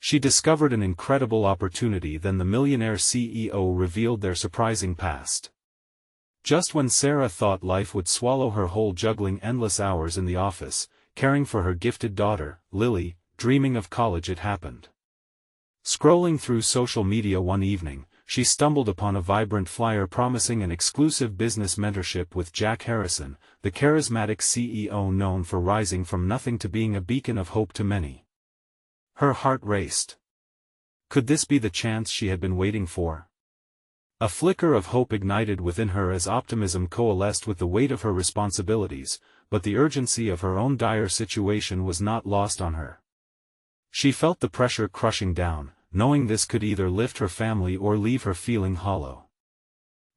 She discovered an incredible opportunity. Then the Millionaire CEO revealed their surprising past. Just when Sarah thought life would swallow her whole, juggling endless hours in the office, caring for her gifted daughter, Lily, dreaming of college, it happened. Scrolling through social media one evening, she stumbled upon a vibrant flyer promising an exclusive business mentorship with Jack Harrison, the charismatic CEO known for rising from nothing to being a beacon of hope to many. Her heart raced. Could this be the chance she had been waiting for? A flicker of hope ignited within her as optimism coalesced with the weight of her responsibilities, but the urgency of her own dire situation was not lost on her. She felt the pressure crushing down, knowing this could either lift her family or leave her feeling hollow.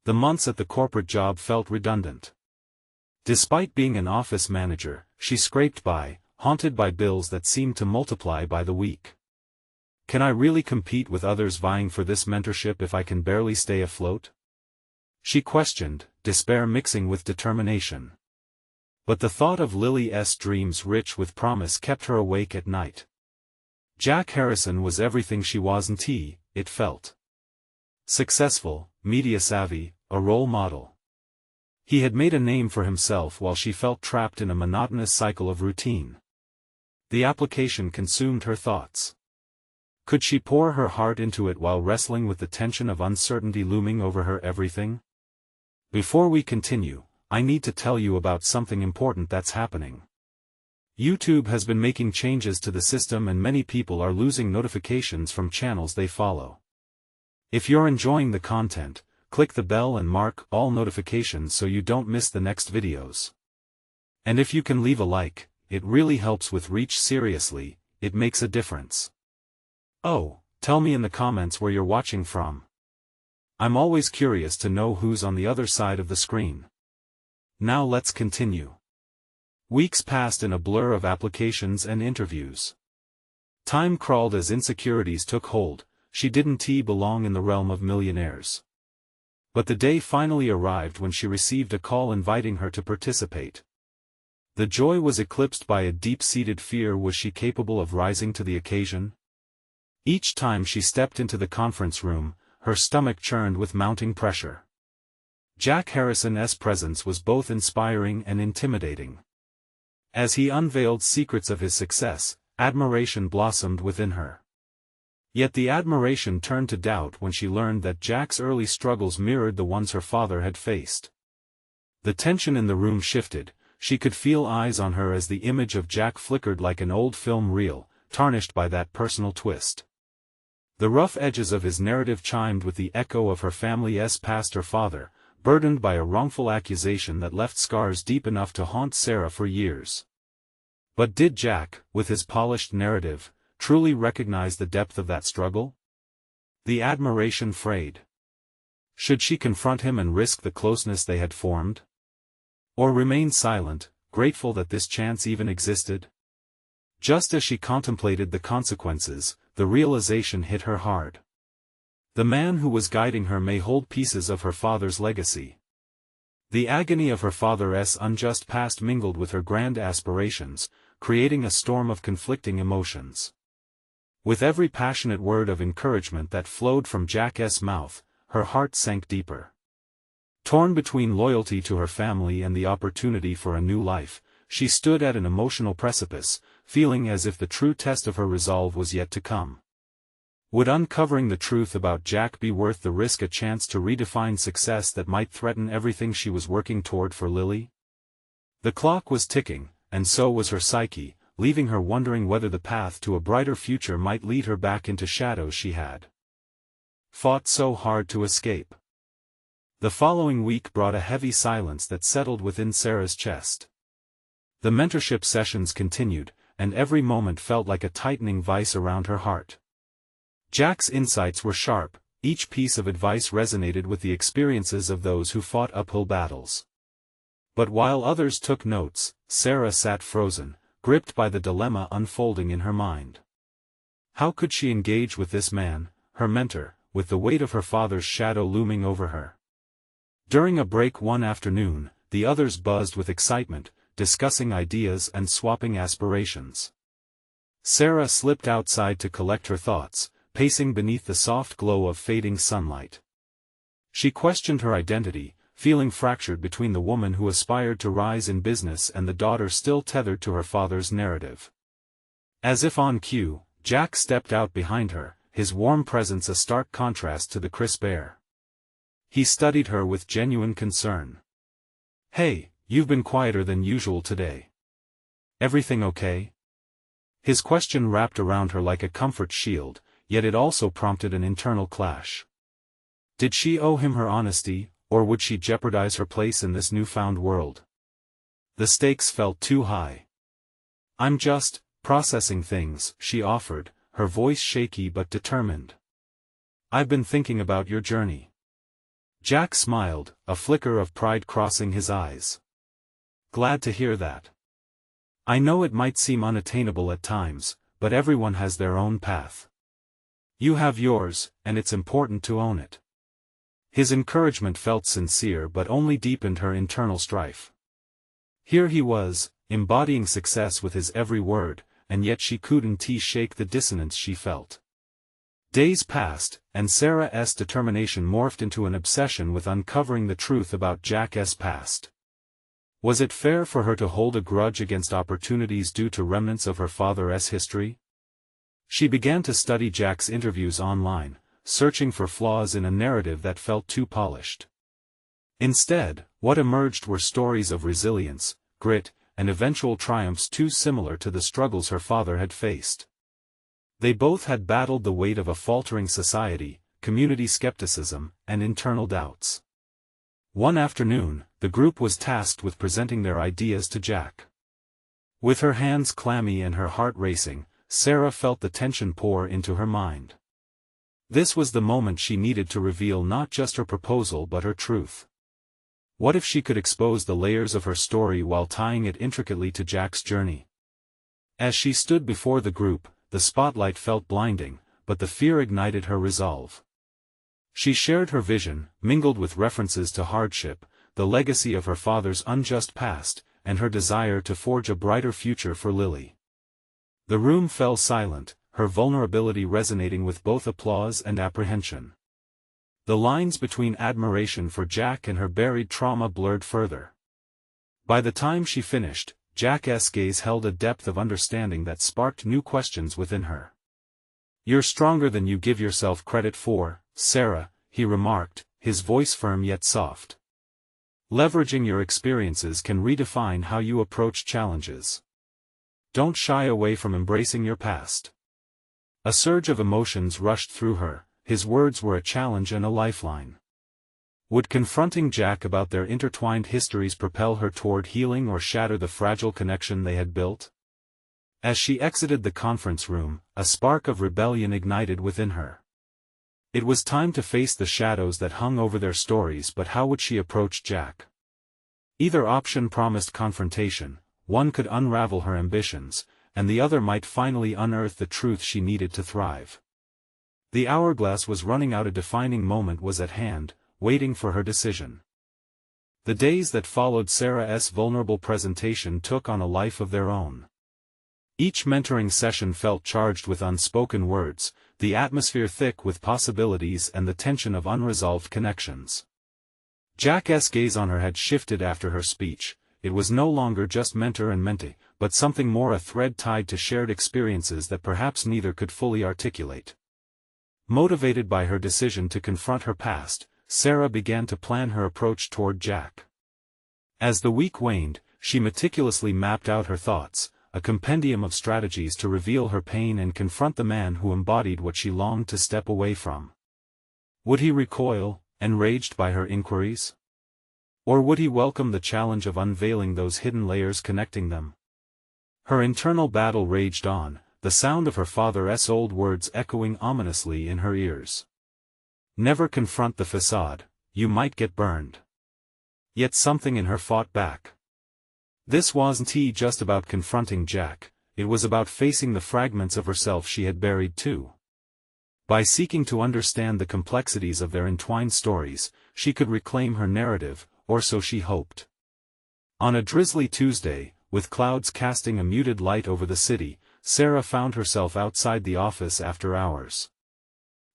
The months at the corporate job felt redundant. Despite being an office manager, she scraped by, haunted by bills that seemed to multiply by the week. Can I really compete with others vying for this mentorship if I can barely stay afloat? She questioned, despair mixing with determination. But the thought of Lily's dreams rich with promise kept her awake at night. Jack Harrison was everything she wasn't, it felt. Successful, media-savvy, a role model. He had made a name for himself while she felt trapped in a monotonous cycle of routine. The application consumed her thoughts. Could she pour her heart into it while wrestling with the tension of uncertainty looming over her everything? Before we continue, I need to tell you about something important that's happening. YouTube has been making changes to the system and many people are losing notifications from channels they follow. If you're enjoying the content, click the bell and mark all notifications so you don't miss the next videos. And if you can leave a like, it really helps with reach. Seriously, it makes a difference. Oh, tell me in the comments where you're watching from. I'm always curious to know who's on the other side of the screen. Now let's continue. Weeks passed in a blur of applications and interviews. Time crawled as insecurities took hold. She didn't belong in the realm of millionaires. But the day finally arrived when she received a call inviting her to participate. The joy was eclipsed by a deep-seated fear. Was she capable of rising to the occasion? Each time she stepped into the conference room, her stomach churned with mounting pressure. Jack Harrison's presence was both inspiring and intimidating. As he unveiled secrets of his success, admiration blossomed within her. Yet the admiration turned to doubt when she learned that Jack's early struggles mirrored the ones her father had faced. The tension in the room shifted. She could feel eyes on her as the image of Jack flickered like an old film reel, tarnished by that personal twist. The rough edges of his narrative chimed with the echo of her family's past. Her father, burdened by a wrongful accusation that left scars deep enough to haunt Sarah for years. But did Jack, with his polished narrative, truly recognize the depth of that struggle? The admiration frayed. Should she confront him and risk the closeness they had formed? Or remain silent, grateful that this chance even existed? Just as she contemplated the consequences, the realization hit her hard. The man who was guiding her may hold pieces of her father's legacy. The agony of her father's unjust past mingled with her grand aspirations, creating a storm of conflicting emotions. With every passionate word of encouragement that flowed from Jack's mouth, her heart sank deeper. Torn between loyalty to her family and the opportunity for a new life, she stood at an emotional precipice, feeling as if the true test of her resolve was yet to come. Would uncovering the truth about Jack be worth the risk, a chance to redefine success that might threaten everything she was working toward for Lily? The clock was ticking, and so was her psyche, leaving her wondering whether the path to a brighter future might lead her back into shadows she had fought so hard to escape. The following week brought a heavy silence that settled within Sarah's chest. The mentorship sessions continued, and every moment felt like a tightening vice around her heart. Jack's insights were sharp, each piece of advice resonated with the experiences of those who fought uphill battles. But while others took notes, Sarah sat frozen, gripped by the dilemma unfolding in her mind. How could she engage with this man, her mentor, with the weight of her father's shadow looming over her? During a break one afternoon, the others buzzed with excitement, discussing ideas and swapping aspirations. Sarah slipped outside to collect her thoughts, pacing beneath the soft glow of fading sunlight. She questioned her identity, feeling fractured between the woman who aspired to rise in business and the daughter still tethered to her father's narrative. As if on cue, Jack stepped out behind her, his warm presence a stark contrast to the crisp air. He studied her with genuine concern. "Hey, you've been quieter than usual today. Everything okay?" His question wrapped around her like a comfort shield, yet it also prompted an internal clash. Did she owe him her honesty, or would she jeopardize her place in this newfound world? The stakes felt too high. "I'm just processing things," she offered, her voice shaky but determined. "I've been thinking about your journey." Jack smiled, a flicker of pride crossing his eyes. "Glad to hear that. I know it might seem unattainable at times, but everyone has their own path. You have yours, and it's important to own it." His encouragement felt sincere but only deepened her internal strife. Here he was, embodying success with his every word, and yet she couldn't shake the dissonance she felt. Days passed, and Sarah's determination morphed into an obsession with uncovering the truth about Jack's past. Was it fair for her to hold a grudge against opportunities due to remnants of her father's history? She began to study Jack's interviews online, searching for flaws in a narrative that felt too polished. Instead, what emerged were stories of resilience, grit, and eventual triumphs too similar to the struggles her father had faced. They both had battled the weight of a faltering society, community skepticism, and internal doubts. One afternoon, the group was tasked with presenting their ideas to Jack. With her hands clammy and her heart racing, Sarah felt the tension pour into her mind. This was the moment she needed to reveal not just her proposal but her truth. What if she could expose the layers of her story while tying it intricately to Jack's journey? As she stood before the group, the spotlight felt blinding, but the fear ignited her resolve. She shared her vision, mingled with references to hardship, the legacy of her father's unjust past, and her desire to forge a brighter future for Lily. The room fell silent, her vulnerability resonating with both applause and apprehension. The lines between admiration for Jack and her buried trauma blurred further. By the time she finished, Jack's gaze held a depth of understanding that sparked new questions within her. "You're stronger than you give yourself credit for, Sarah," he remarked, his voice firm yet soft. "Leveraging your experiences can redefine how you approach challenges. Don't shy away from embracing your past." A surge of emotions rushed through her, his words were a challenge and a lifeline. Would confronting Jack about their intertwined histories propel her toward healing or shatter the fragile connection they had built? As she exited the conference room, a spark of rebellion ignited within her. It was time to face the shadows that hung over their stories, but how would she approach Jack? Either option promised confrontation. One could unravel her ambitions, and the other might finally unearth the truth she needed to thrive. The hourglass was running out, a defining moment was at hand, waiting for her decision. The days that followed Sarah's vulnerable presentation took on a life of their own. Each mentoring session felt charged with unspoken words, the atmosphere thick with possibilities and the tension of unresolved connections. Jack's gaze on her had shifted after her speech. It was no longer just mentor and mentee, but something more, a thread tied to shared experiences that perhaps neither could fully articulate. Motivated by her decision to confront her past, Sarah began to plan her approach toward Jack. As the week waned, she meticulously mapped out her thoughts, a compendium of strategies to reveal her pain and confront the man who embodied what she longed to step away from. Would he recoil, enraged by her inquiries? Or would he welcome the challenge of unveiling those hidden layers connecting them? Her internal battle raged on, the sound of her father's old words echoing ominously in her ears. "Never confront the facade, you might get burned." Yet something in her fought back. This wasn't just about confronting Jack, it was about facing the fragments of herself she had buried too. By seeking to understand the complexities of their entwined stories, she could reclaim her narrative, or so she hoped. On a drizzly Tuesday, with clouds casting a muted light over the city, Sarah found herself outside the office after hours.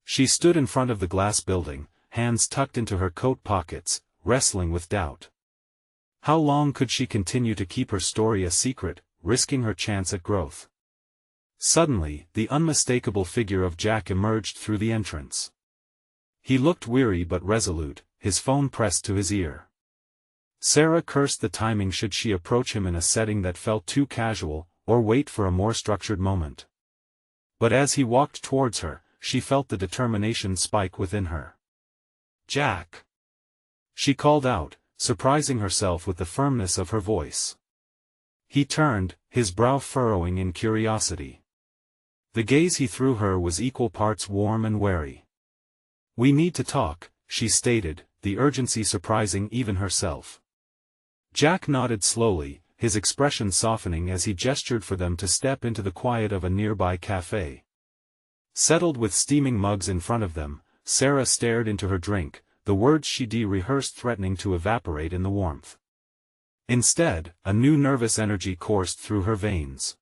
She stood in front of the glass building, hands tucked into her coat pockets, wrestling with doubt. How long could she continue to keep her story a secret, risking her chance at growth? Suddenly, the unmistakable figure of Jack emerged through the entrance. He looked weary but resolute, his phone pressed to his ear. Sarah cursed the timing should she approach him in a setting that felt too casual, or wait for a more structured moment. But as he walked towards her, she felt the determination spike within her. "Jack!" she called out, surprising herself with the firmness of her voice. He turned, his brow furrowing in curiosity. The gaze he threw her was equal parts warm and wary. "We need to talk," she stated, the urgency surprising even herself. Jack nodded slowly, his expression softening as he gestured for them to step into the quiet of a nearby cafe. Settled with steaming mugs in front of them, Sarah stared into her drink, the words she'd rehearsed threatening to evaporate in the warmth. Instead, a new nervous energy coursed through her veins.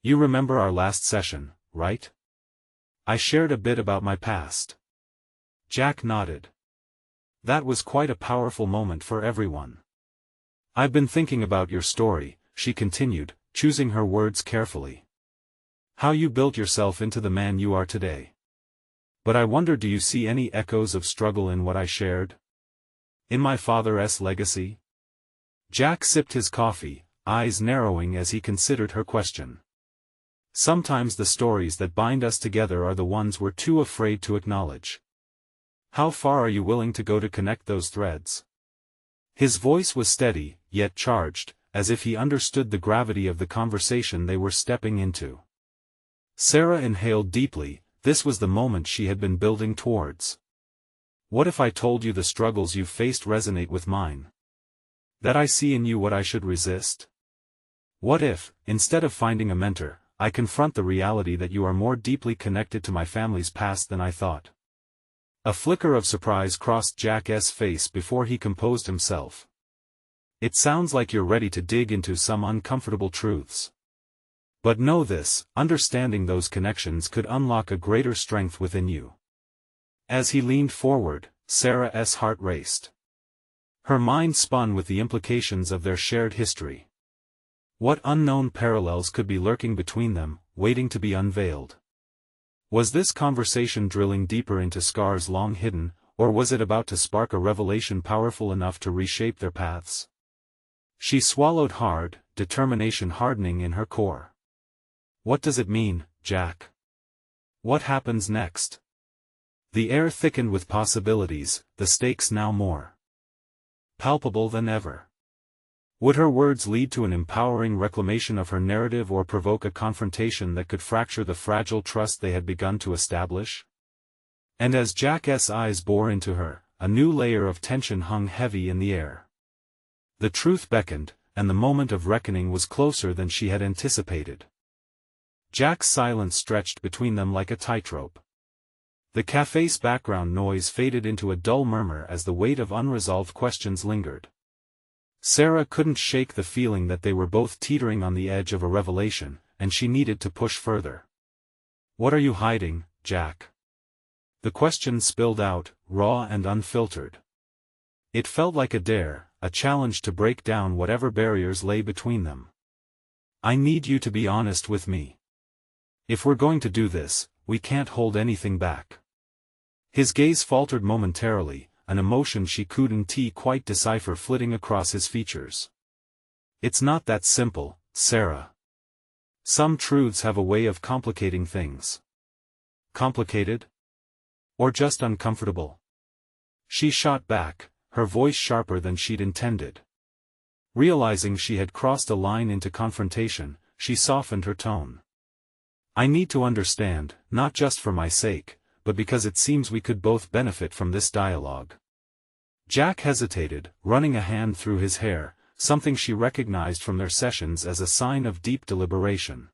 "You remember our last session, right? I shared a bit about my past." Jack nodded. "That was quite a powerful moment for everyone. I've been thinking about your story," she continued, choosing her words carefully. "How you built yourself into the man you are today. But I wonder, do you see any echoes of struggle in what I shared? In my father's legacy?" Jack sipped his coffee, eyes narrowing as he considered her question. "Sometimes the stories that bind us together are the ones we're too afraid to acknowledge. How far are you willing to go to connect those threads?" His voice was steady, yet charged, as if he understood the gravity of the conversation they were stepping into. Sarah inhaled deeply. This was the moment she had been building towards. "What if I told you the struggles you've faced resonate with mine? That I see in you what I should resist? What if, instead of finding a mentor, I confront the reality that you are more deeply connected to my family's past than I thought?" A flicker of surprise crossed Jack's face before he composed himself. "It sounds like you're ready to dig into some uncomfortable truths. But know this, understanding those connections could unlock a greater strength within you." As he leaned forward, Sarah's heart raced. Her mind spun with the implications of their shared history. What unknown parallels could be lurking between them, waiting to be unveiled? Was this conversation drilling deeper into scars long hidden, or was it about to spark a revelation powerful enough to reshape their paths? She swallowed hard, determination hardening in her core. "What does it mean, Jack? What happens next?" The air thickened with possibilities, the stakes now more palpable than ever. Would her words lead to an empowering reclamation of her narrative or provoke a confrontation that could fracture the fragile trust they had begun to establish? And as Jack's eyes bore into her, a new layer of tension hung heavy in the air. The truth beckoned, and the moment of reckoning was closer than she had anticipated. Jack's silence stretched between them like a tightrope. The cafe's background noise faded into a dull murmur as the weight of unresolved questions lingered. Sarah couldn't shake the feeling that they were both teetering on the edge of a revelation, and she needed to push further. "What are you hiding, Jack?" The question spilled out, raw and unfiltered. It felt like a dare, a challenge to break down whatever barriers lay between them. "I need you to be honest with me. If we're going to do this, we can't hold anything back." His gaze faltered momentarily, an emotion she couldn't quite decipher flitting across his features. "It's not that simple, Sarah. Some truths have a way of complicating things." "Complicated? Or just uncomfortable?" She shot back, her voice sharper than she'd intended. Realizing she had crossed a line into confrontation, she softened her tone. "I need to understand, not just for my sake, but because it seems we could both benefit from this dialogue." Jack hesitated, running a hand through his hair, something she recognized from their sessions as a sign of deep deliberation.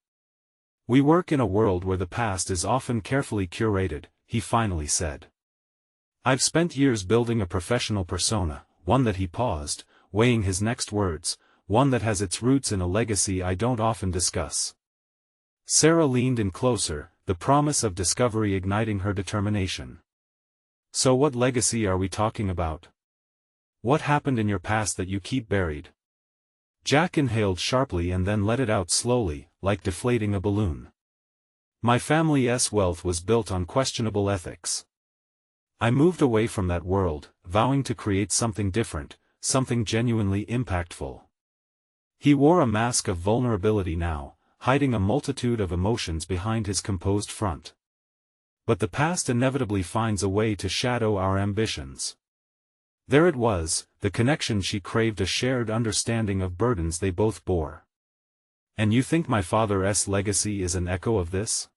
"We work in a world where the past is often carefully curated," he finally said. "I've spent years building a professional persona," one that he paused, weighing his next words, "one that has its roots in a legacy I don't often discuss. Sarah leaned in closer, the promise of discovery igniting her determination. So what legacy are we talking about? What happened in your past that you keep buried? Jack inhaled sharply and then let it out slowly, like deflating a balloon. My family's wealth was built on questionable ethics. I moved away from that world, vowing to create something different, something genuinely impactful. He wore a mask of vulnerability now, hiding a multitude of emotions behind his composed front. But the past inevitably finds a way to shadow our ambitions. There it was, the connection she craved, a shared understanding of burdens they both bore. And you think my father's legacy is an echo of this?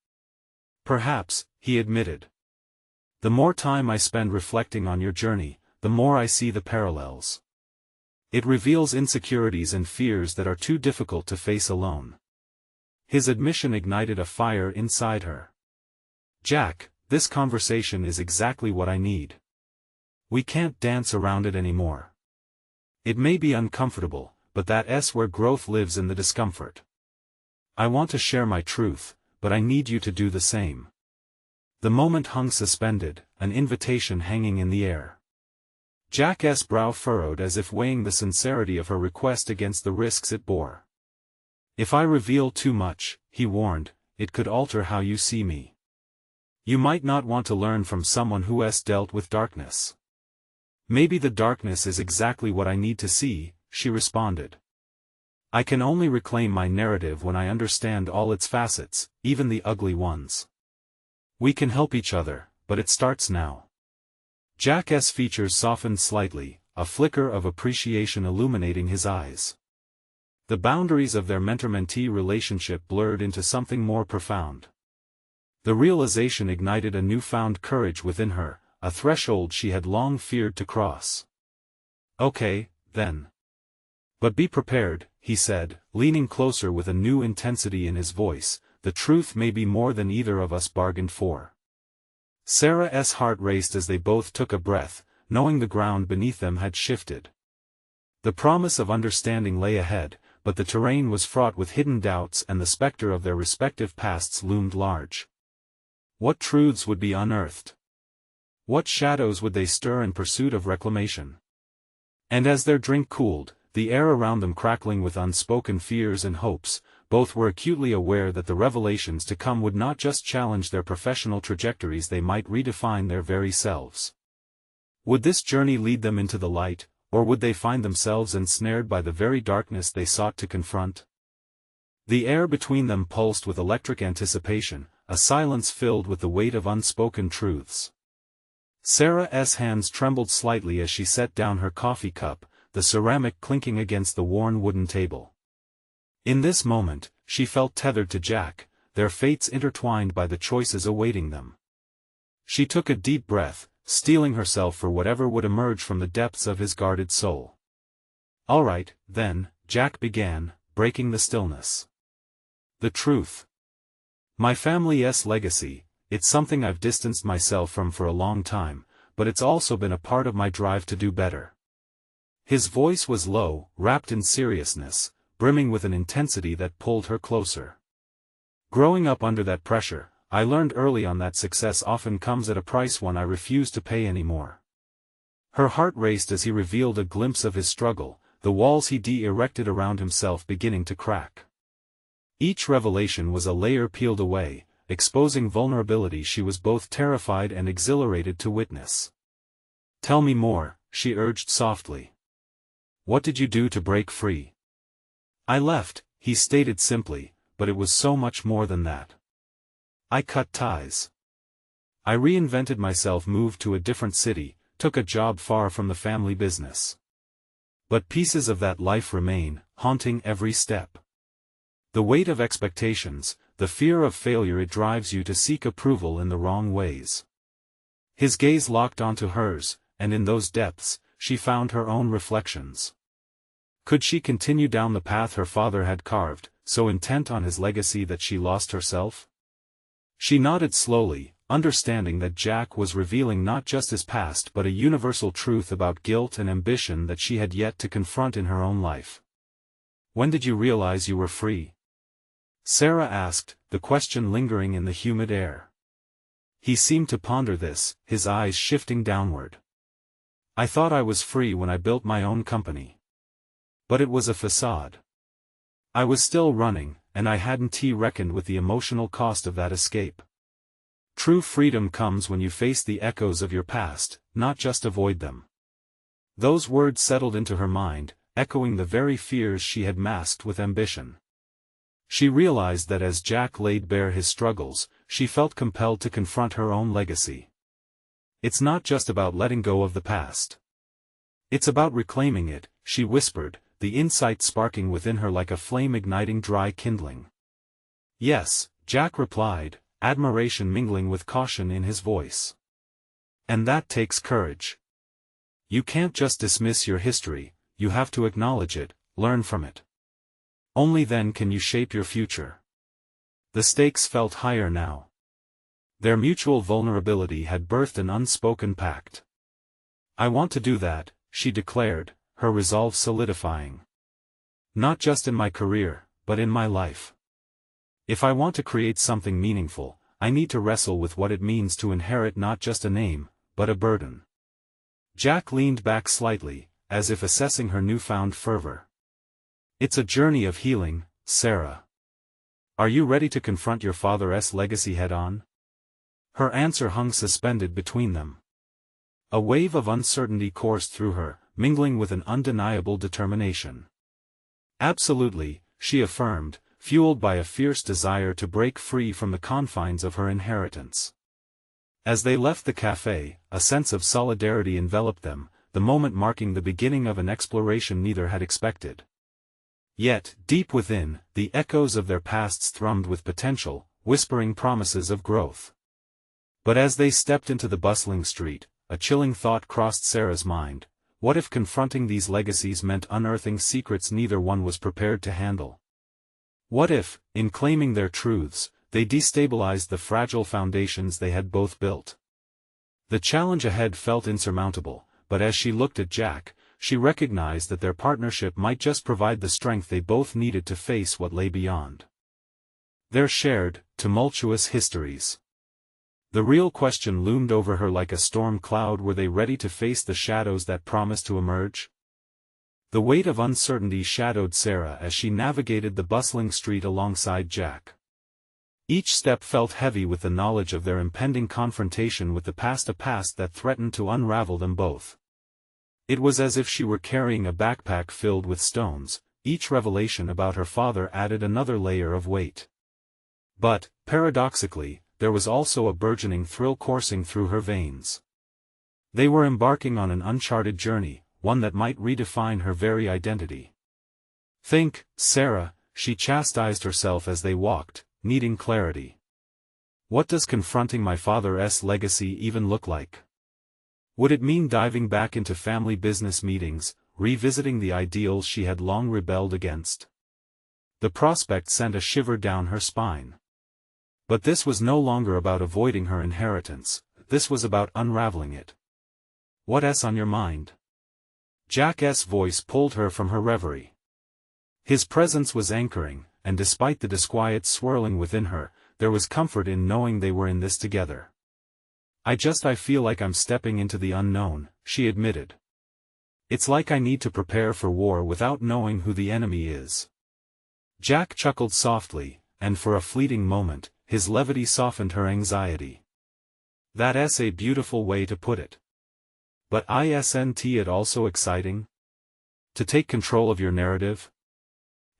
Perhaps, he admitted. The more time I spend reflecting on your journey, the more I see the parallels. It reveals insecurities and fears that are too difficult to face alone. His admission ignited a fire inside her. Jack, this conversation is exactly what I need. We can't dance around it anymore. It may be uncomfortable, but that's where growth lives, in the discomfort. I want to share my truth, but I need you to do the same. The moment hung suspended, an invitation hanging in the air. Jack's brow furrowed as if weighing the sincerity of her request against the risks it bore. If I reveal too much, he warned, it could alter how you see me. You might not want to learn from someone who has dealt with darkness. Maybe the darkness is exactly what I need to see, she responded. I can only reclaim my narrative when I understand all its facets, even the ugly ones. We can help each other, but it starts now. Jack's features softened slightly, a flicker of appreciation illuminating his eyes. The boundaries of their mentor-mentee relationship blurred into something more profound. The realization ignited a newfound courage within her, a threshold she had long feared to cross. Okay, then. But be prepared, he said, leaning closer with a new intensity in his voice, the truth may be more than either of us bargained for. Sarah's heart raced as they both took a breath, knowing the ground beneath them had shifted. The promise of understanding lay ahead, but the terrain was fraught with hidden doubts and the specter of their respective pasts loomed large. What truths would be unearthed? What shadows would they stir in pursuit of reclamation? And as their drink cooled, the air around them crackling with unspoken fears and hopes, both were acutely aware that the revelations to come would not just challenge their professional trajectories, they might redefine their very selves. Would this journey lead them into the light, or would they find themselves ensnared by the very darkness they sought to confront? The air between them pulsed with electric anticipation, a silence filled with the weight of unspoken truths. Sarah's hands trembled slightly as she set down her coffee cup, the ceramic clinking against the worn wooden table. In this moment, she felt tethered to Jack, their fates intertwined by the choices awaiting them. She took a deep breath, steeling herself for whatever would emerge from the depths of his guarded soul. All right, then, Jack began, breaking the stillness. The truth. My family's legacy, it's something I've distanced myself from for a long time, but it's also been a part of my drive to do better. His voice was low, wrapped in seriousness, brimming with an intensity that pulled her closer. Growing up under that pressure, I learned early on that success often comes at a price one I refuse to pay anymore. Her heart raced as he revealed a glimpse of his struggle, the walls he erected around himself beginning to crack. Each revelation was a layer peeled away, exposing vulnerability she was both terrified and exhilarated to witness. Tell me more, she urged softly. What did you do to break free? I left, he stated simply, but it was so much more than that. I cut ties. I reinvented myself, moved to a different city, took a job far from the family business. But pieces of that life remain, haunting every step. The weight of expectations, the fear of failure, it drives you to seek approval in the wrong ways. His gaze locked onto hers, and in those depths, she found her own reflections. Could she continue down the path her father had carved, so intent on his legacy that she lost herself? She nodded slowly, understanding that Jack was revealing not just his past but a universal truth about guilt and ambition that she had yet to confront in her own life. When did you realize you were free? Sarah asked, the question lingering in the humid air. He seemed to ponder this, his eyes shifting downward. I thought I was free when I built my own company. But it was a facade. I was still running, and I hadn't reckoned with the emotional cost of that escape. True freedom comes when you face the echoes of your past, not just avoid them. Those words settled into her mind, echoing the very fears she had masked with ambition. She realized that as Jack laid bare his struggles, she felt compelled to confront her own legacy. It's not just about letting go of the past. It's about reclaiming it, she whispered, the insight sparking within her like a flame igniting dry kindling. Yes, Jack replied, admiration mingling with caution in his voice. And that takes courage. You can't just dismiss your history, you have to acknowledge it, learn from it. Only then can you shape your future. The stakes felt higher now. Their mutual vulnerability had birthed an unspoken pact. I want to do that, she declared, her resolve solidifying. Not just in my career, but in my life. If I want to create something meaningful, I need to wrestle with what it means to inherit not just a name, but a burden. Jack leaned back slightly, as if assessing her newfound fervor. It's a journey of healing, Sarah. Are you ready to confront your father's legacy head-on? Her answer hung suspended between them. A wave of uncertainty coursed through her, mingling with an undeniable determination. Absolutely, she affirmed, fueled by a fierce desire to break free from the confines of her inheritance. As they left the cafe, a sense of solidarity enveloped them, the moment marking the beginning of an exploration neither had expected. Yet, deep within, the echoes of their pasts thrummed with potential, whispering promises of growth. But as they stepped into the bustling street, a chilling thought crossed Sarah's mind. What if confronting these legacies meant unearthing secrets neither one was prepared to handle? What if, in claiming their truths, they destabilized the fragile foundations they had both built? The challenge ahead felt insurmountable, but as she looked at Jack, she recognized that their partnership might just provide the strength they both needed to face what lay beyond. Their shared, tumultuous histories. The real question loomed over her like a storm cloud. Were they ready to face the shadows that promised to emerge? The weight of uncertainty shadowed Sarah as she navigated the bustling street alongside Jack. Each step felt heavy with the knowledge of their impending confrontation with the past, a past that threatened to unravel them both. It was as if she were carrying a backpack filled with stones, each revelation about her father added another layer of weight. But, paradoxically, there was also a burgeoning thrill coursing through her veins. They were embarking on an uncharted journey, one that might redefine her very identity. Think, Sarah, she chastised herself as they walked, needing clarity. What does confronting my father's legacy even look like? Would it mean diving back into family business meetings, revisiting the ideals she had long rebelled against? The prospect sent a shiver down her spine. But this was no longer about avoiding her inheritance, this was about unraveling it. What's on your mind? Jack's voice pulled her from her reverie. His presence was anchoring, and despite the disquiet swirling within her, there was comfort in knowing they were in this together. I feel like I'm stepping into the unknown, she admitted. It's like I need to prepare for war without knowing who the enemy is. Jack chuckled softly, and for a fleeting moment, his levity softened her anxiety. That's a beautiful way to put it. But isn't it also exciting? To take control of your narrative?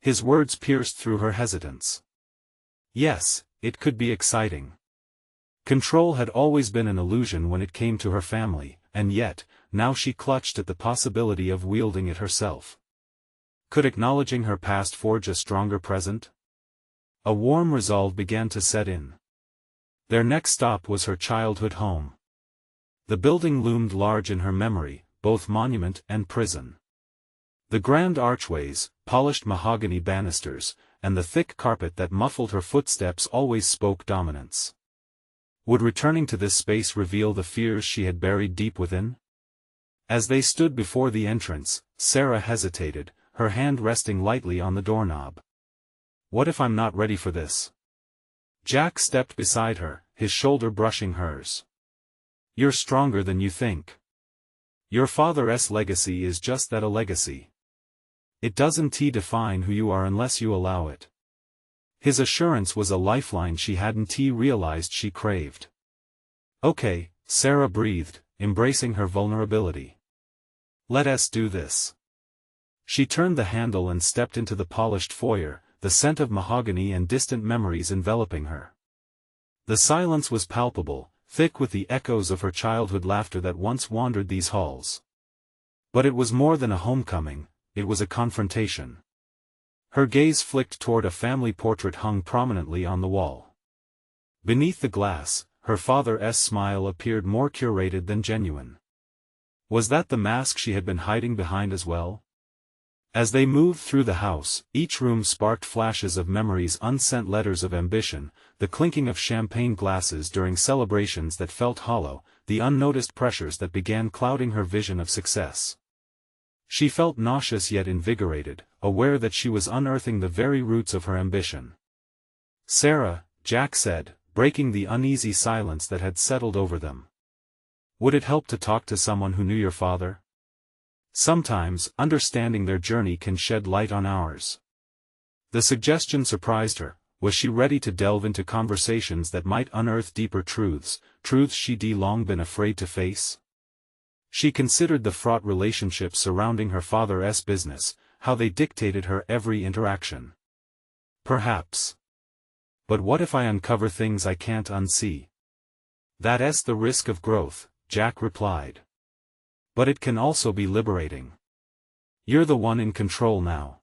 His words pierced through her hesitance. Yes, it could be exciting. Control had always been an illusion when it came to her family, and yet, now she clutched at the possibility of wielding it herself. Could acknowledging her past forge a stronger present? A warm resolve began to set in. Their next stop was her childhood home. The building loomed large in her memory, both monument and prison. The grand archways, polished mahogany banisters, and the thick carpet that muffled her footsteps always spoke dominance. Would returning to this space reveal the fears she had buried deep within? As they stood before the entrance, Sarah hesitated, her hand resting lightly on the doorknob. What if I'm not ready for this? Jack stepped beside her, his shoulder brushing hers. You're stronger than you think. Your father's legacy is just that, a legacy. It doesn't define who you are unless you allow it. His assurance was a lifeline she hadn't realized she craved. Okay, Sarah breathed, embracing her vulnerability. Let us do this. She turned the handle and stepped into the polished foyer, the scent of mahogany and distant memories enveloping her. The silence was palpable, thick with the echoes of her childhood laughter that once wandered these halls. But it was more than a homecoming, it was a confrontation. Her gaze flicked toward a family portrait hung prominently on the wall. Beneath the glass, her father's smile appeared more curated than genuine. Was that the mask she had been hiding behind as well? As they moved through the house, each room sparked flashes of memories, unsent letters of ambition, the clinking of champagne glasses during celebrations that felt hollow, the unnoticed pressures that began clouding her vision of success. She felt nauseous yet invigorated, aware that she was unearthing the very roots of her ambition. Sarah, Jack said, breaking the uneasy silence that had settled over them. Would it help to talk to someone who knew your father? Sometimes, understanding their journey can shed light on ours. The suggestion surprised her. Was she ready to delve into conversations that might unearth deeper truths, truths she'd long been afraid to face? She considered the fraught relationships surrounding her father's business, how they dictated her every interaction. Perhaps. But what if I uncover things I can't unsee? That's the risk of growth, Jack replied. But it can also be liberating. You're the one in control now.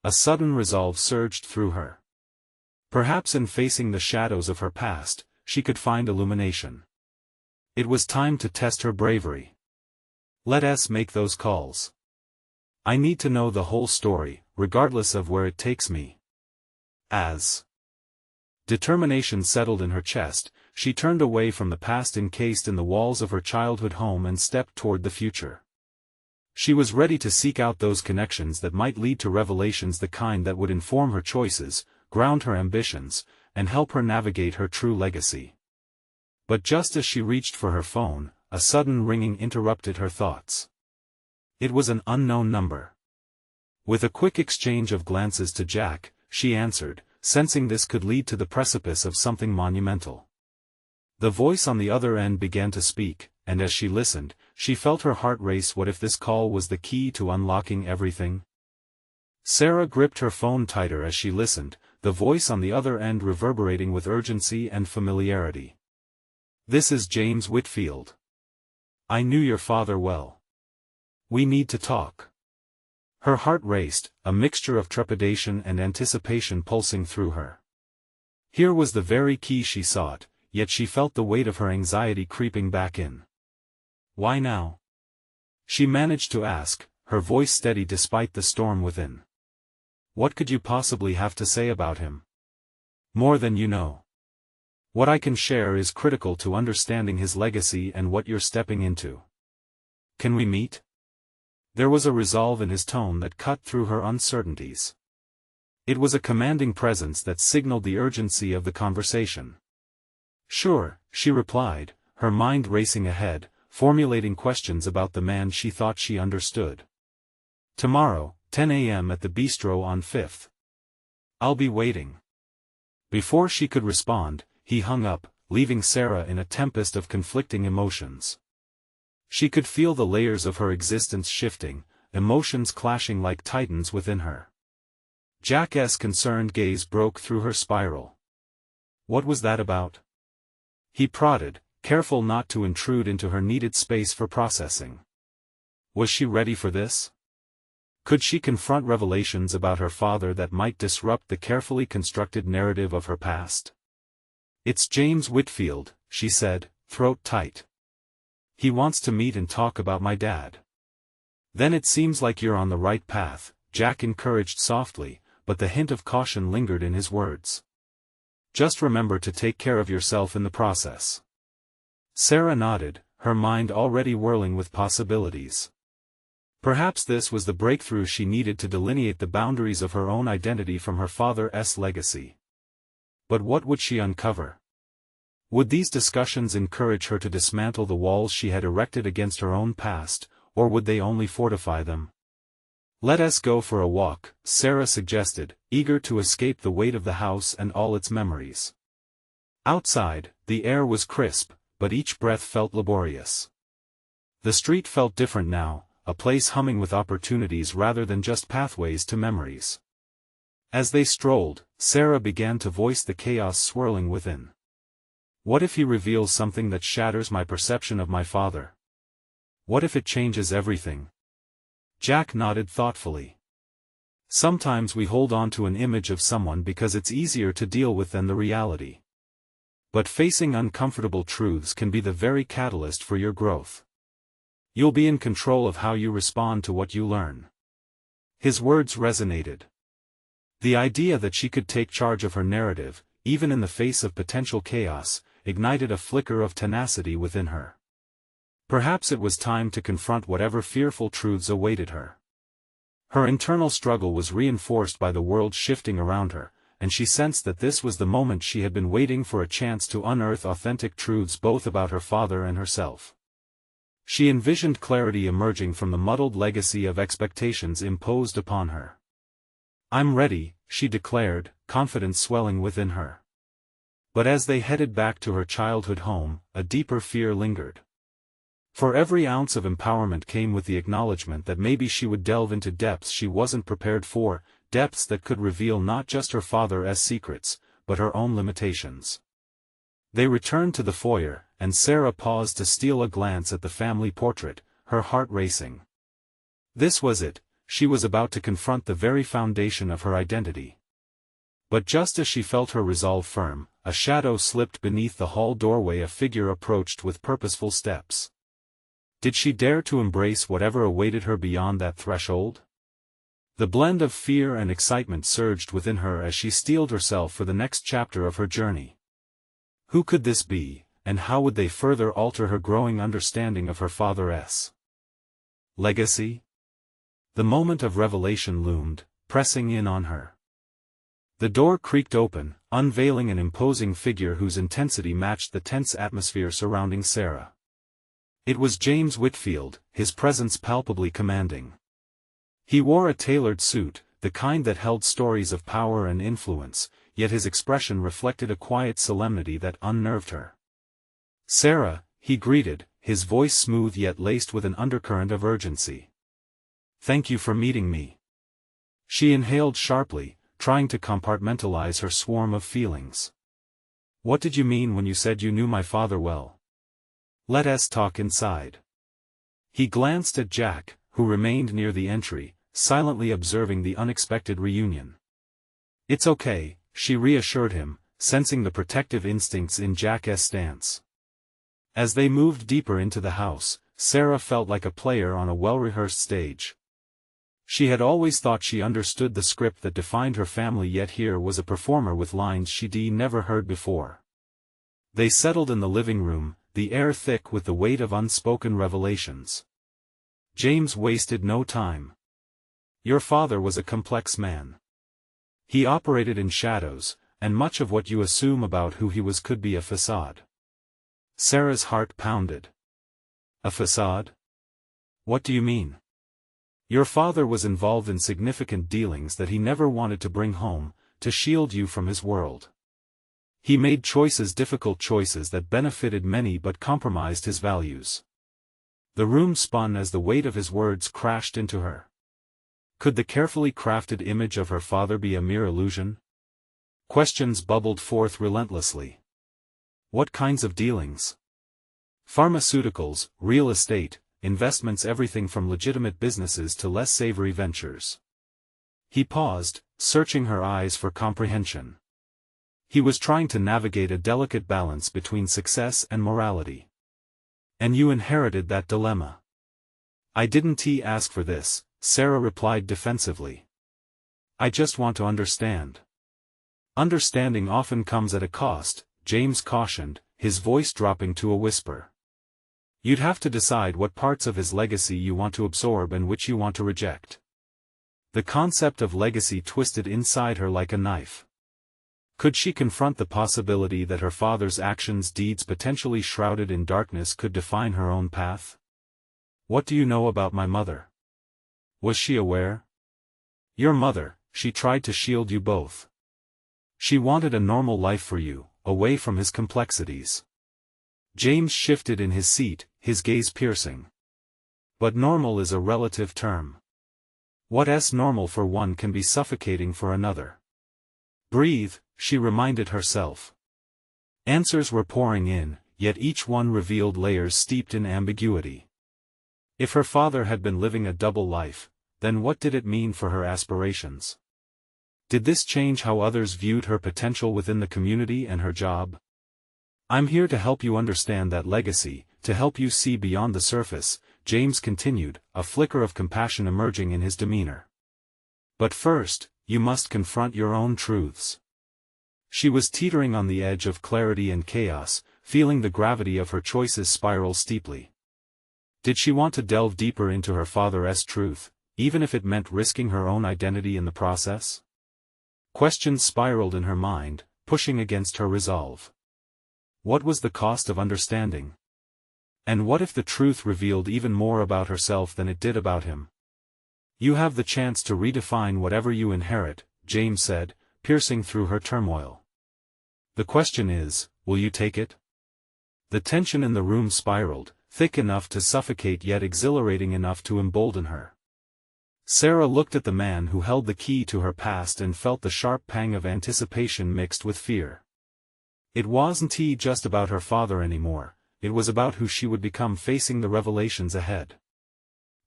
A sudden resolve surged through her. Perhaps in facing the shadows of her past, she could find illumination. It was time to test her bravery. Let us make those calls. I need to know the whole story, regardless of where it takes me. As determination settled in her chest, she turned away from the past encased in the walls of her childhood home and stepped toward the future. She was ready to seek out those connections that might lead to revelations, the kind that would inform her choices, ground her ambitions, and help her navigate her true legacy. But just as she reached for her phone, a sudden ringing interrupted her thoughts. It was an unknown number. With a quick exchange of glances to Jack, she answered, sensing this could lead to the precipice of something monumental. The voice on the other end began to speak, and as she listened, she felt her heart race. What if this call was the key to unlocking everything? Sarah gripped her phone tighter as she listened, the voice on the other end reverberating with urgency and familiarity. This is James Whitfield. I knew your father well. We need to talk. Her heart raced, a mixture of trepidation and anticipation pulsing through her. Here was the very key she sought, yet she felt the weight of her anxiety creeping back in. Why now? She managed to ask, her voice steady despite the storm within. What could you possibly have to say about him? More than you know. What I can share is critical to understanding his legacy and what you're stepping into. Can we meet? There was a resolve in his tone that cut through her uncertainties. It was a commanding presence that signaled the urgency of the conversation. Sure, she replied, her mind racing ahead, formulating questions about the man she thought she understood. Tomorrow, 10 a.m. at the bistro on 5th. I'll be waiting. Before she could respond, he hung up, leaving Sarah in a tempest of conflicting emotions. She could feel the layers of her existence shifting, emotions clashing like titans within her. Jack's concerned gaze broke through her spiral. What was that about? He prodded, careful not to intrude into her needed space for processing. Was she ready for this? Could she confront revelations about her father that might disrupt the carefully constructed narrative of her past? It's James Whitfield, she said, throat tight. He wants to meet and talk about my dad. Then it seems like you're on the right path, Jack encouraged softly, but the hint of caution lingered in his words. Just remember to take care of yourself in the process. Sarah nodded, her mind already whirling with possibilities. Perhaps this was the breakthrough she needed to delineate the boundaries of her own identity from her father's legacy. But what would she uncover? Would these discussions encourage her to dismantle the walls she had erected against her own past, or would they only fortify them? "Let us go for a walk," Sarah suggested, eager to escape the weight of the house and all its memories. Outside, the air was crisp, but each breath felt laborious. The street felt different now, a place humming with opportunities rather than just pathways to memories. As they strolled, Sarah began to voice the chaos swirling within. What if he reveals something that shatters my perception of my father? What if it changes everything? Jack nodded thoughtfully. Sometimes we hold on to an image of someone because it's easier to deal with than the reality. But facing uncomfortable truths can be the very catalyst for your growth. You'll be in control of how you respond to what you learn. His words resonated. The idea that she could take charge of her narrative, even in the face of potential chaos, ignited a flicker of tenacity within her. Perhaps it was time to confront whatever fearful truths awaited her. Her internal struggle was reinforced by the world shifting around her, and she sensed that this was the moment she had been waiting for, a chance to unearth authentic truths both about her father and herself. She envisioned clarity emerging from the muddled legacy of expectations imposed upon her. "I'm ready," she declared, confidence swelling within her. But as they headed back to her childhood home, a deeper fear lingered. For every ounce of empowerment came with the acknowledgement that maybe she would delve into depths she wasn't prepared for, depths that could reveal not just her father's secrets, but her own limitations. They returned to the foyer, and Sarah paused to steal a glance at the family portrait, her heart racing. This was it, she was about to confront the very foundation of her identity. But just as she felt her resolve firm, a shadow slipped beneath the hall doorway. A figure approached with purposeful steps. Did she dare to embrace whatever awaited her beyond that threshold? The blend of fear and excitement surged within her as she steeled herself for the next chapter of her journey. Who could this be, and how would they further alter her growing understanding of her father's legacy? The moment of revelation loomed, pressing in on her. The door creaked open, unveiling an imposing figure whose intensity matched the tense atmosphere surrounding Sarah. It was James Whitfield, his presence palpably commanding. He wore a tailored suit, the kind that held stories of power and influence, yet his expression reflected a quiet solemnity that unnerved her. "Sarah," he greeted, his voice smooth yet laced with an undercurrent of urgency. "Thank you for meeting me." She inhaled sharply, trying to compartmentalize her swarm of feelings. "What did you mean when you said you knew my father well? Let us talk inside." He glanced at Jack, who remained near the entry, silently observing the unexpected reunion. "It's okay," she reassured him, sensing the protective instincts in Jack's stance. As they moved deeper into the house, Sarah felt like a player on a well-rehearsed stage. She had always thought she understood the script that defined her family, yet here was a performer with lines she'd never heard before. They settled in the living room, the air thick with the weight of unspoken revelations. James wasted no time. "Your father was a complex man. He operated in shadows, and much of what you assume about who he was could be a facade." Sarah's heart pounded. "A facade? What do you mean?" "Your father was involved in significant dealings that he never wanted to bring home, to shield you from his world. He made difficult choices that benefited many but compromised his values." The room spun as the weight of his words crashed into her. Could the carefully crafted image of her father be a mere illusion? Questions bubbled forth relentlessly. What kinds of dealings? Pharmaceuticals, real estate, investments, everything from legitimate businesses to less savory ventures. He paused, searching her eyes for comprehension. He was trying to navigate a delicate balance between success and morality. "And you inherited that dilemma." "I didn't ask for this," Sarah replied defensively. "I just want to understand." "Understanding often comes at a cost," James cautioned, his voice dropping to a whisper. You'd have to decide what parts of his legacy you want to absorb and which you want to reject. The concept of legacy twisted inside her like a knife. Could she confront the possibility that her father's actions, deeds potentially shrouded in darkness, could define her own path? What do you know about my mother? Was she aware? Your mother, she tried to shield you both. She wanted a normal life for you, away from his complexities. James shifted in his seat, his gaze piercing. But normal is a relative term. What's normal for one can be suffocating for another. Breathe, she reminded herself. Answers were pouring in, yet each one revealed layers steeped in ambiguity. If her father had been living a double life, then what did it mean for her aspirations? Did this change how others viewed her potential within the community and her job? I'm here to help you understand that legacy, to help you see beyond the surface, James continued, a flicker of compassion emerging in his demeanor. But first, you must confront your own truths. She was teetering on the edge of clarity and chaos, feeling the gravity of her choices spiral steeply. Did she want to delve deeper into her father's truth, even if it meant risking her own identity in the process? Questions spiraled in her mind, pushing against her resolve. What was the cost of understanding? And what if the truth revealed even more about herself than it did about him? You have the chance to redefine whatever you inherit, James said, piercing through her turmoil. The question is, will you take it? The tension in the room spiraled, thick enough to suffocate yet exhilarating enough to embolden her. Sarah looked at the man who held the key to her past and felt the sharp pang of anticipation mixed with fear. It wasn't just about her father anymore, it was about who she would become facing the revelations ahead.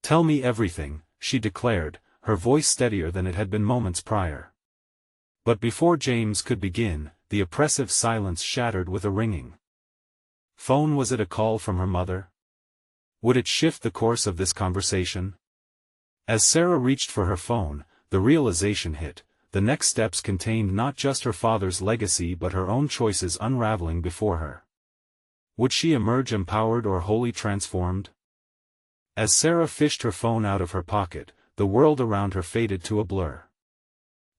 Tell me everything, she declared, her voice steadier than it had been moments prior. But before James could begin, the oppressive silence shattered with a ringing. Phone. Was it a call from her mother? Would it shift the course of this conversation? As Sarah reached for her phone, the realization hit, the next steps contained not just her father's legacy but her own choices unraveling before her. Would she emerge empowered or wholly transformed? As Sarah fished her phone out of her pocket, the world around her faded to a blur.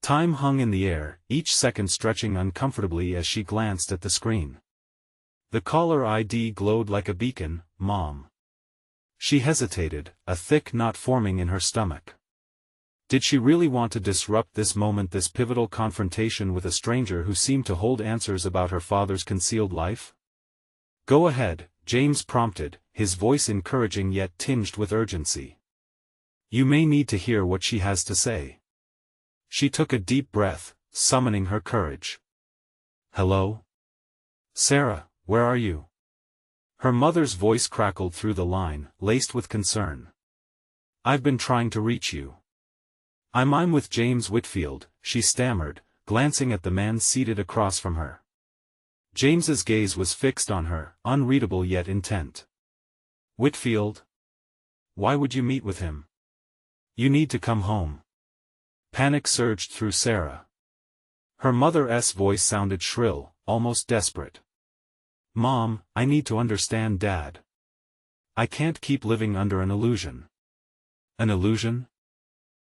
Time hung in the air, each second stretching uncomfortably as she glanced at the screen. The caller ID glowed like a beacon, Mom. She hesitated, a thick knot forming in her stomach. Did she really want to disrupt this moment, this pivotal confrontation with a stranger who seemed to hold answers about her father's concealed life? Go ahead, James prompted, his voice encouraging yet tinged with urgency. You may need to hear what she has to say. She took a deep breath, summoning her courage. Hello? Sarah, where are you? Her mother's voice crackled through the line, laced with concern. I've been trying to reach you. I'm with James Whitfield, she stammered, glancing at the man seated across from her. James's gaze was fixed on her, unreadable yet intent. Whitfield? Why would you meet with him? You need to come home. Panic surged through Sarah. Her mother's voice sounded shrill, almost desperate. Mom, I need to understand Dad. I can't keep living under an illusion. An illusion?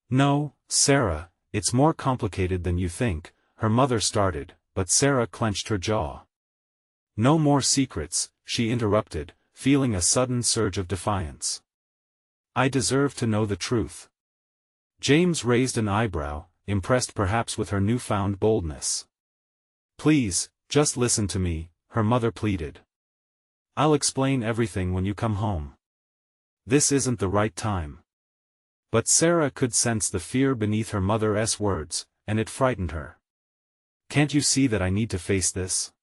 No, Sarah, it's more complicated than you think, her mother started, but Sarah clenched her jaw. No more secrets, she interrupted, feeling a sudden surge of defiance. I deserve to know the truth. James raised an eyebrow, impressed perhaps with her newfound boldness. Please, just listen to me, her mother pleaded. I'll explain everything when you come home. This isn't the right time. But Sarah could sense the fear beneath her mother's words, and it frightened her. Can't you see that I need to face this?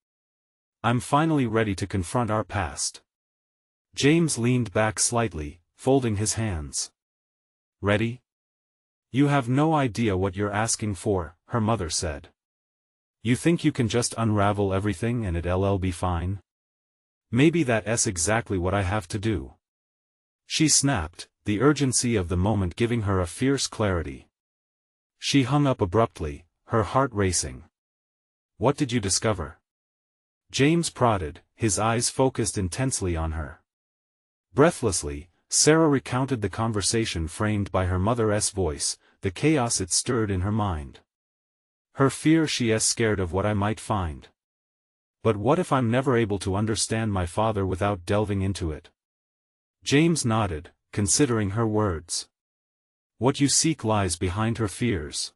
I'm finally ready to confront our past. James leaned back slightly, folding his hands. Ready? You have no idea what you're asking for, her mother said. You think you can just unravel everything and it'll be fine? Maybe that's exactly what I have to do. She snapped, the urgency of the moment giving her a fierce clarity. She hung up abruptly, her heart racing. What did you discover? James prodded, his eyes focused intensely on her. Breathlessly, Sarah recounted the conversation framed by her mother's voice, the chaos it stirred in her mind. Her fear, she's scared of what I might find. But what if I'm never able to understand my father without delving into it? James nodded, considering her words. What you seek lies behind her fears.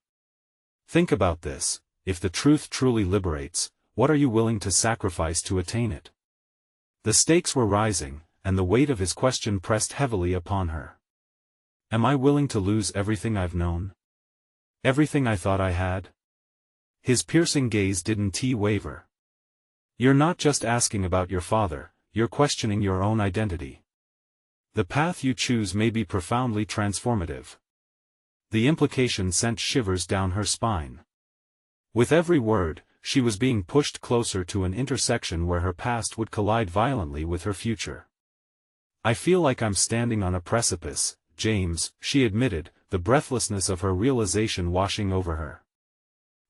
Think about this, if the truth truly liberates, what are you willing to sacrifice to attain it? The stakes were rising, and the weight of his question pressed heavily upon her. Am I willing to lose everything I've known? Everything I thought I had? His piercing gaze didn't waver. You're not just asking about your father, you're questioning your own identity. The path you choose may be profoundly transformative. The implication sent shivers down her spine. With every word, she was being pushed closer to an intersection where her past would collide violently with her future. I feel like I'm standing on a precipice, James, she admitted, the breathlessness of her realization washing over her.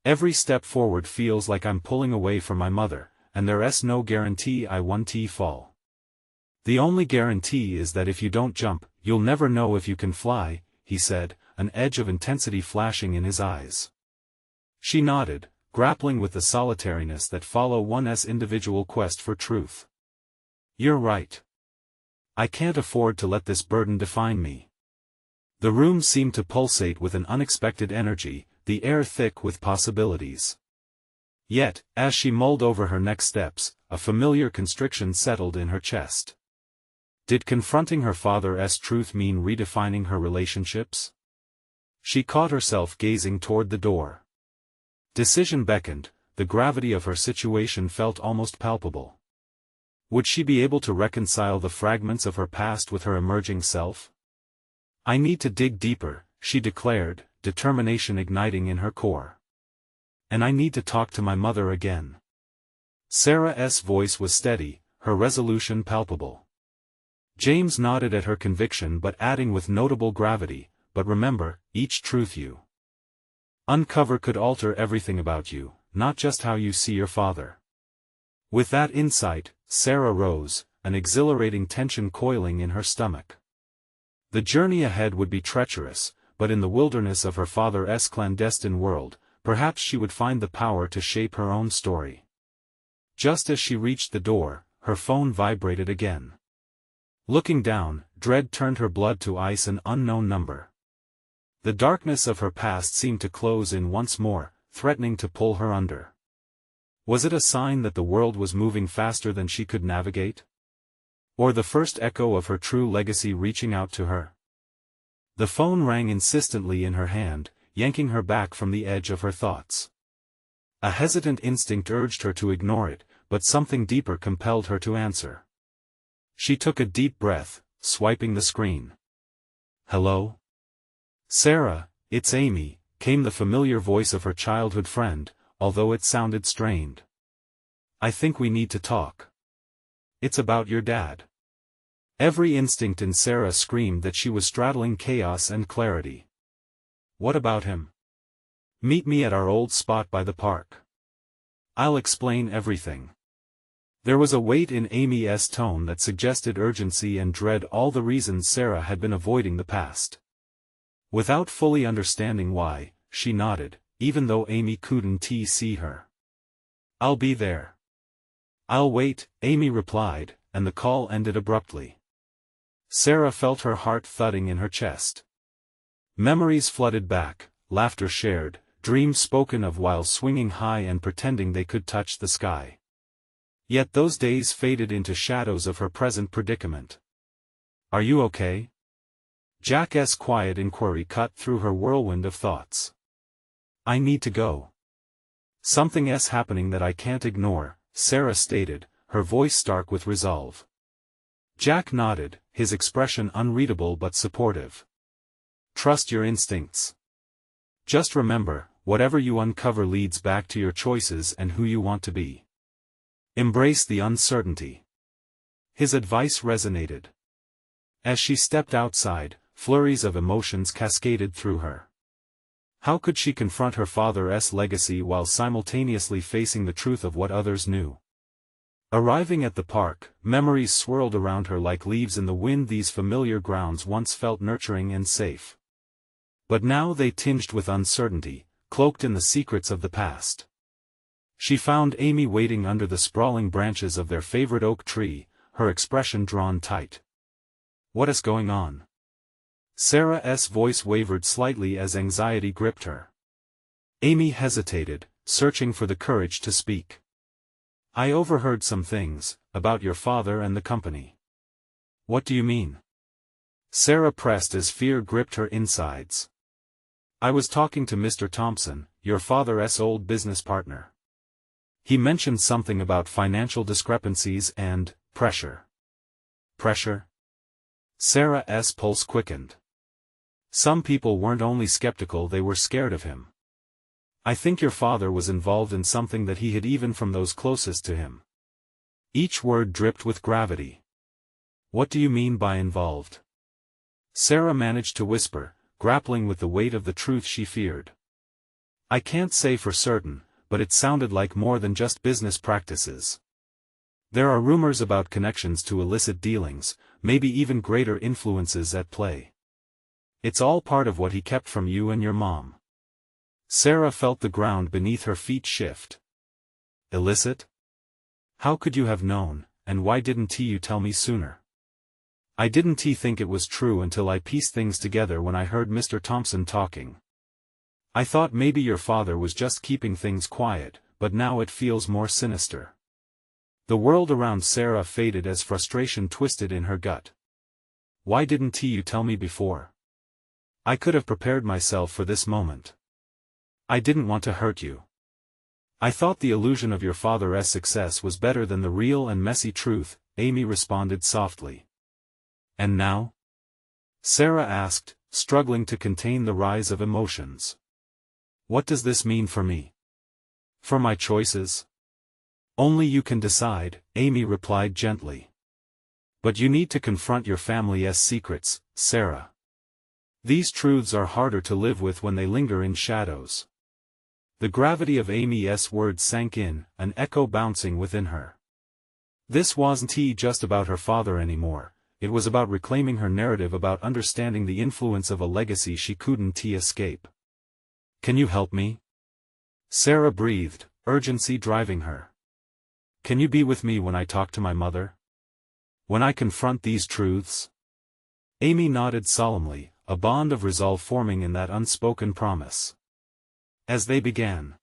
Every step forward feels like I'm pulling away from my mother, and there's no guarantee I won't fall. The only guarantee is that if you don't jump, you'll never know if you can fly, he said, an edge of intensity flashing in his eyes. She nodded, grappling with the solitariness that follow one's individual quest for truth. You're right. I can't afford to let this burden define me. The room seemed to pulsate with an unexpected energy, the air thick with possibilities. Yet, as she mulled over her next steps, a familiar constriction settled in her chest. Did confronting her father's truth mean redefining her relationships? She caught herself gazing toward the door. Decision beckoned, the gravity of her situation felt almost palpable. Would she be able to reconcile the fragments of her past with her emerging self? I need to dig deeper, she declared, determination igniting in her core. And I need to talk to my mother again. Sarah's voice was steady, her resolution palpable. James nodded at her conviction but adding with notable gravity, but remember, each truth you uncover could alter everything about you, not just how you see your father. With that insight, Sarah rose, an exhilarating tension coiling in her stomach. The journey ahead would be treacherous, but in the wilderness of her father's clandestine world, perhaps she would find the power to shape her own story. Just as she reached the door, her phone vibrated again. Looking down, dread turned her blood to ice. An unknown number. The darkness of her past seemed to close in once more, threatening to pull her under. Was it a sign that the world was moving faster than she could navigate? Or the first echo of her true legacy reaching out to her? The phone rang insistently in her hand, yanking her back from the edge of her thoughts. A hesitant instinct urged her to ignore it, but something deeper compelled her to answer. She took a deep breath, swiping the screen. Hello? Sarah, it's Amy, came the familiar voice of her childhood friend, although it sounded strained. I think we need to talk. It's about your dad. Every instinct in Sarah screamed that she was straddling chaos and clarity. What about him? Meet me at our old spot by the park. I'll explain everything. There was a weight in Amy's tone that suggested urgency and dread, all the reasons Sarah had been avoiding the past. Without fully understanding why, she nodded, even though Amy couldn't see her. I'll be there. I'll wait, Amy replied, and the call ended abruptly. Sarah felt her heart thudding in her chest. Memories flooded back, laughter shared, dreams spoken of while swinging high and pretending they could touch the sky. Yet those days faded into shadows of her present predicament. Are you okay? Jack's quiet inquiry cut through her whirlwind of thoughts. I need to go. Something's happening that I can't ignore, Sarah stated, her voice stark with resolve. Jack nodded, his expression unreadable but supportive. Trust your instincts. Just remember, whatever you uncover leads back to your choices and who you want to be. Embrace the uncertainty. His advice resonated. As she stepped outside, flurries of emotions cascaded through her. How could she confront her father's legacy while simultaneously facing the truth of what others knew? Arriving at the park, memories swirled around her like leaves in the wind. These familiar grounds once felt nurturing and safe. But now they tinged with uncertainty, cloaked in the secrets of the past. She found Amy waiting under the sprawling branches of their favorite oak tree, her expression drawn tight. "What is going on?" Sarah's voice wavered slightly as anxiety gripped her. Amy hesitated, searching for the courage to speak. "I overheard some things, about your father and the company." "What do you mean?" Sarah pressed as fear gripped her insides. "I was talking to Mr. Thompson, your father's old business partner. He mentioned something about financial discrepancies and pressure." "Pressure?" Sarah's pulse quickened. Some people weren't only skeptical, they were scared of him. "I think your father was involved in something that he hid even from those closest to him." Each word dripped with gravity. "What do you mean by involved?" Sarah managed to whisper, grappling with the weight of the truth she feared. "I can't say for certain, but it sounded like more than just business practices. There are rumors about connections to illicit dealings, maybe even greater influences at play. It's all part of what he kept from you and your mom." Sarah felt the ground beneath her feet shift. "Illicit? How could you have known, and why didn't you tell me sooner?" "I didn't think it was true until I pieced things together when I heard Mr. Thompson talking. I thought maybe your father was just keeping things quiet, but now it feels more sinister." The world around Sarah faded as frustration twisted in her gut. "Why didn't you tell me before? I could have prepared myself for this moment. I didn't want to hurt you. I thought the illusion of your father's success was better than the real and messy truth," Amy responded softly. "And now?" Sarah asked, struggling to contain the rise of emotions. "What does this mean for me? For my choices?" "Only you can decide," Amy replied gently. "But you need to confront your family's secrets, Sarah. These truths are harder to live with when they linger in shadows." The gravity of Amy's words sank in, an echo bouncing within her. This wasn't just about her father anymore, it was about reclaiming her narrative, about understanding the influence of a legacy she couldn't escape. "Can you help me?" Sarah breathed, urgency driving her. "Can you be with me when I talk to my mother? When I confront these truths?" Amy nodded solemnly, a bond of resolve forming in that unspoken promise. As they began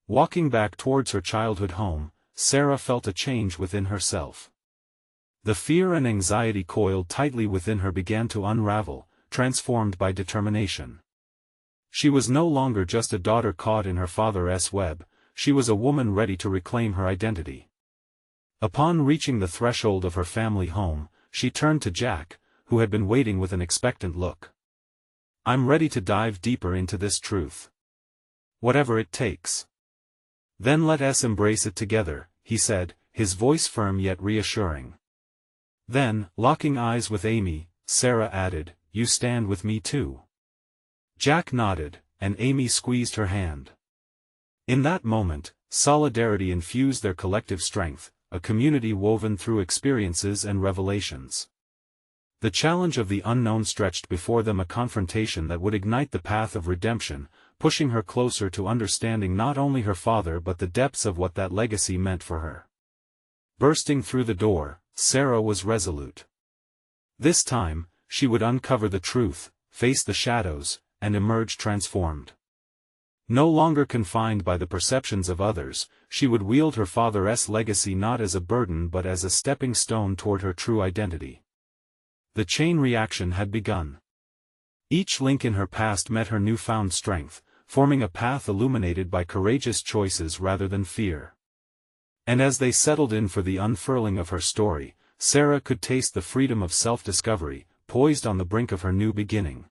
walking back towards her childhood home, Sarah felt a change within herself. The fear and anxiety coiled tightly within her began to unravel, transformed by determination. She was no longer just a daughter caught in her father's web, she was a woman ready to reclaim her identity. Upon reaching the threshold of her family home, she turned to Jack, who had been waiting with an expectant look. "I'm ready to dive deeper into this truth. Whatever it takes." "Then let us embrace it together," he said, his voice firm yet reassuring. Then, locking eyes with Amy, Sarah added, "You stand with me too." Jack nodded, and Amy squeezed her hand. In that moment, solidarity infused their collective strength, a community woven through experiences and revelations. The challenge of the unknown stretched before them, a confrontation that would ignite the path of redemption, pushing her closer to understanding not only her father but the depths of what that legacy meant for her. Bursting through the door, Sarah was resolute. This time, she would uncover the truth, face the shadows, and emerge transformed. No longer confined by the perceptions of others, she would wield her father's legacy not as a burden but as a stepping stone toward her true identity. The chain reaction had begun. Each link in her past met her newfound strength, forming a path illuminated by courageous choices rather than fear. And as they settled in for the unfurling of her story, Sarah could taste the freedom of self-discovery, poised on the brink of her new beginning.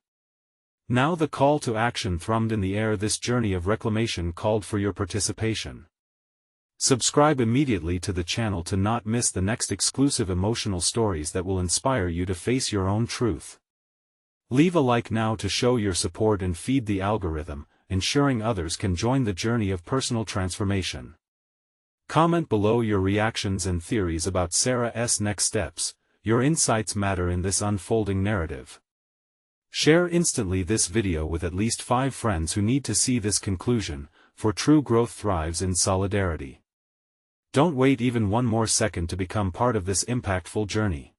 Now the call to action thrummed in the air. This journey of reclamation called for your participation. Subscribe immediately to the channel to not miss the next exclusive emotional stories that will inspire you to face your own truth. Leave a like now to show your support and feed the algorithm, ensuring others can join the journey of personal transformation. Comment below your reactions and theories about Sarah's next steps. Your insights matter in this unfolding narrative. Share instantly this video with at least 5 friends who need to see this conclusion, for true growth thrives in solidarity. Don't wait even one more second to become part of this impactful journey.